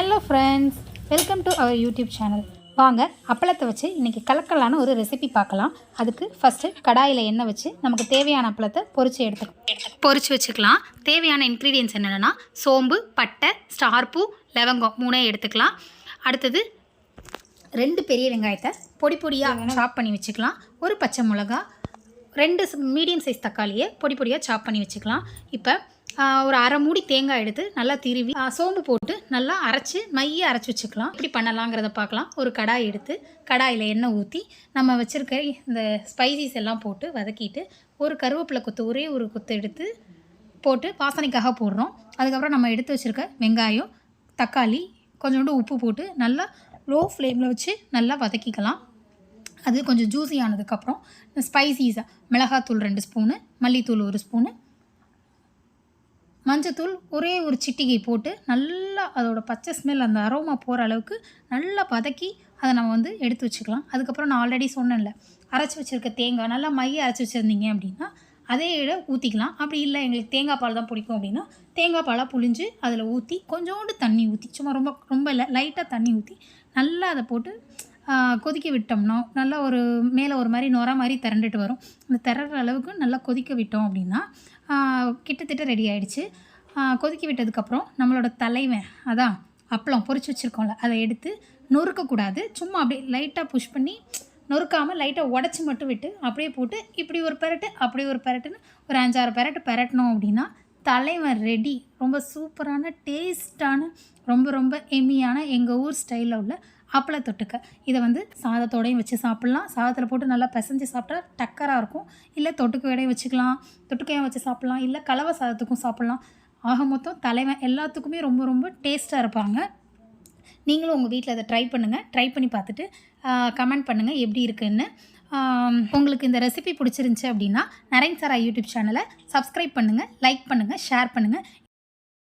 Hello friends, welcome to our YouTube channel. வாங்க அப்பளத்தை வச்சு இன்றைக்கி கலக்கலான ஒரு ரெசிபி பார்க்கலாம். அதுக்கு ஃபஸ்ட்டு கடாயில் எண்ணெய் வச்சு நமக்கு தேவையான அப்பளத்தை பொரிச்சு வச்சுக்கலாம். தேவையான இன்க்ரீடியன்ஸ் என்னென்னா சோம்பு, பட்டை, ஸ்டார் பூ, லவங்கம் 3 எடுத்துக்கலாம். அடுத்தது 2 பெரிய வெங்காயத்தை பொடி பொடியாக சாப் பண்ணி வச்சுக்கலாம். ஒரு பச்சை மிளகா, 2 மீடியம் சைஸ் தக்காளியை பொடி பொடியாக சாப் பண்ணி வச்சுக்கலாம். இப்போ ஒரு அரை மூடி தேங்காய் எடுத்து நல்லா திருவி சோம்பு போட்டு நல்லா மைய அரைச்சி வச்சுக்கலாம். எப்படி பண்ணலாங்கிறத பார்க்கலாம். ஒரு கடாய் எடுத்து கடாயில் எண்ணெய் ஊற்றி நம்ம வச்சுருக்க இந்த ஸ்பைசிஸ் எல்லாம் போட்டு வதக்கிட்டு ஒரு கருவேப்பிலை கொத்து ஒரே ஒரு கொத்து எடுத்து போட்டு வாசனைக்காக போடுறோம். அதுக்கப்புறம் நம்ம எடுத்து வச்சுருக்க வெங்காயம், தக்காளி, கொஞ்சோண்டு உப்பு போட்டு நல்லா லோ ஃப்ளேமில் வச்சு நல்லா வதக்கிக்கலாம். அது கொஞ்சம் ஜூஸி ஆனதுக்கப்புறம் ஸ்பைசிஸாக மிளகாத்தூள் 2 ஸ்பூனு, மல்லித்தூள் 1 ஸ்பூனு, மஞ்சத்தூள் ஒரே ஒரு சிட்டிகை போட்டு நல்லா அதோட பச்சை ஸ்மெல் அந்த அரோமா போகிற அளவுக்கு நல்லா வதக்கி அதை நம்ம எடுத்து வச்சுக்கலாம். அதுக்கப்புறம் நான் ஆல்ரெடி சொன்னேன்ல, அரைச்சி வச்சுருக்க தேங்காய் நல்லா மைய அரைச்சி வச்சுருந்தீங்க அப்படின்னா அதே ஊற்றிக்கலாம். அப்படி இல்லை எங்களுக்கு தேங்காய் பால் தான் பிடிக்கும் அப்படின்னா தேங்காய் பாலாக புழிஞ்சு அதில் ஊற்றி கொஞ்சோண்டு தண்ணி ஊற்றி சும்மா ரொம்ப இல்லை லைட்டாக தண்ணி ஊற்றி நல்லா அதை போட்டு கொதிக்க விட்டோம்னா நல்லா ஒரு மேலே ஒரு மாதிரி நுர மாதிரி திரண்டுட்டு வரும். அந்த திரற அளவுக்கு நல்லா கொதிக்க விட்டோம் அப்படின்னா கிட்டத்தட்ட ரெடி ஆகிடுச்சு. கொதிக்க விட்டதுக்கப்புறம் நம்மளோட தலைவன் அதான் அப்பளம் பொரிச்சு வச்சுருக்கோம்ல அதை எடுத்து நொறுக்கக்கூடாது. சும்மா அப்படியே லைட்டாக புஷ் பண்ணி நொறுக்காமல் லைட்டாக உடச்சி மட்டும் விட்டு அப்படியே போட்டு இப்படி ஒரு பெரட்டு அப்படி ஒரு பெரட்டுன்னு ஒரு 5-6 பெரட்டு பெரட்டணும் அப்படின்னா தலைவன் ரெடி. ரொம்ப சூப்பரான டேஸ்டான ரொம்ப எம்மியான எங்கள் ஊர் ஸ்டைலில் உள்ள அப்பள தொட்டுக்க. இதை சாதத்தோடையும் வச்சு சாப்பிட்லாம். சாதத்தில் போட்டு நல்லா பிசைஞ்சு சாப்பிட்டா டக்கராக இருக்கும். இல்லை தொட்டுக்கையோடையும் வச்சுக்கலாம், தொட்டுக்கையும் வச்சு சாப்பிட்லாம், இல்லை கலவை சாதத்துக்கும் சாப்பிட்லாம். ஆக மொத்தம் தலைவன் எல்லாத்துக்குமே ரொம்ப டேஸ்ட்டாக இருப்பாங்க. நீங்களும் உங்கள் வீட்டில் அதை ட்ரை பண்ணுங்கள். ட்ரை பண்ணி பார்த்துட்டு கமெண்ட் பண்ணுங்கள் எப்படி இருக்குன்னு. உங்களுக்கு இந்த ரெசிபி பிடிச்சிருந்துச்சி அப்படின்னா நரேன் சாரா யூடியூப் சேனலை சப்ஸ்கிரைப் பண்ணுங்கள், லைக் பண்ணுங்கள், ஷேர் பண்ணுங்கள்.